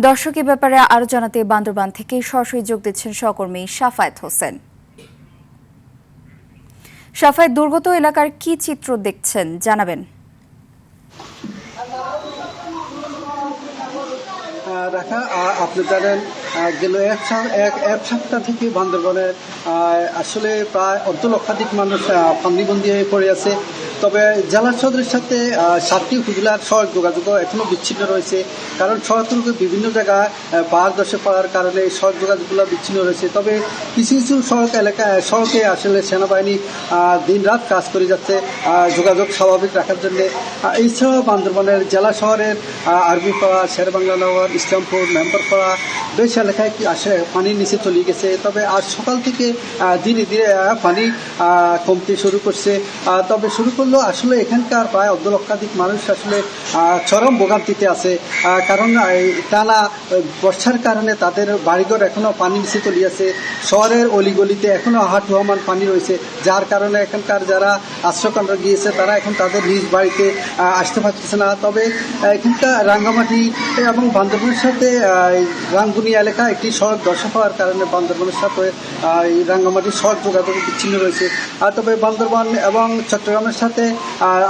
দর্শক এ ব্যাপারে আরো জানাতে বান্দরবান থেকে সরাসরি যোগ দিচ্ছেন সহকর্মী শাফায়েত হোসেন। শাফায়েত, দুর্গত এলাকার কি চিত্র দেখছেন জানাবেন? রাখা আপনি জানেন গেল এক সপ্তাহ থেকে বান্দরবানের আসলে প্রায় অর্ধলক্ষাধিক মানুষ পানিবন্দী হয়ে পড়ে আছে। তবে জেলা সদরের সাথে 7টি উপজেলার সড়ক যোগাযোগ এখনো বিচ্ছিন্ন রয়েছে, কারণ শহরতলিতে বিভিন্ন জায়গায় পাহাড় ধসে পড়ার কারণে এই সড়ক যোগাযোগগুলো বিচ্ছিন্ন রয়েছে। তবে কিছু কিছু সড়কে আসলে সেনাবাহিনী দিনরাত কাজ করে যাচ্ছে যোগাযোগ স্বাভাবিক রাখার জন্য। এছাড়াও বান্দরবানের জেলা শহরের আরবিপাড়া, শেরবাংলানগর, ইসলামপুর, মেম্বরপাড়া বেশ এলাকায় আসে পানির নিচে চলে গেছে। তবে আজ সকাল থেকে ধীরে ধীরে পানি কমতে শুরু করছে। তবে শুরু করলো আসলে এখানকার প্রায় অর্ধলক্ষাধিক মানুষ আসলে চরম ভোগান্তিতে আছে, কারণ টানা বর্ষার কারণে তাদের বাড়িঘর এখনো পানির নিচে চলে আছে। শহরের অলিগলিতে এখনো হাঁটু হমান পানি রয়েছে, যার কারণে এখানকার যারা আশ্রয়কেন্দ্র গিয়েছে তারা এখন তাদের নিজ বাড়িতে আসতে পারতেছে না। তবে এখানকার রাঙ্গামাটি এবং বান্দরবানের সাথে রাঙ্গুনি এলাকা একটি সড়ক ধসে হওয়ার কারণে বান্দরবানের সাথে রাঙ্গামাটির সড়ক যোগাযোগ বিচ্ছিন্ন রয়েছে। তবে বান্দরবান এবং চট্টগ্রামের সাথে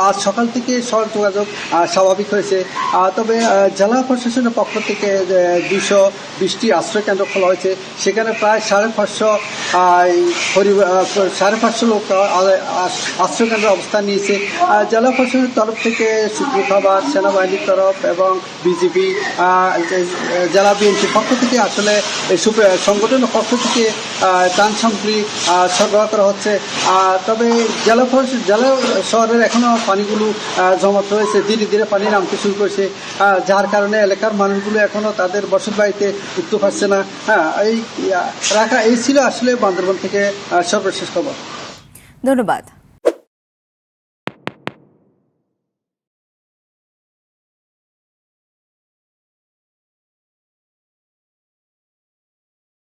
আজ সকাল থেকে সড়ক যোগাযোগ স্বাভাবিক হয়েছে। তবে জেলা প্রশাসনের পক্ষ থেকে 220টি আশ্রয়কেন্দ্র খোলা হয়েছে। সেখানে প্রায় 550 লোক আশ্রয়কেন্দ্রে অবস্থান নিয়েছে। জেলা প্রশাসনের তরফ থেকে শুক্রবার সেনাবাহিনীর তরফ এবং বিজেপি জেলা বিএনপির পক্ষ থেকে আসলে সংগঠনের পক্ষ থেকে ত্রাণ সামগ্রী সরবরাহ করা হচ্ছে। তবে জেলা শহরের এখনো পানিগুলো জমাট রয়েছে, ধীরে ধীরে পানি নামতে শুরু করেছে, যার কারণে এলাকার মানুষগুলো এখনো তাদের বসত বাড়িতে উঠতে পারছে না। এই ছিল আসলে বান্দরবান থেকে সর্বশেষ খবর। ধন্যবাদ।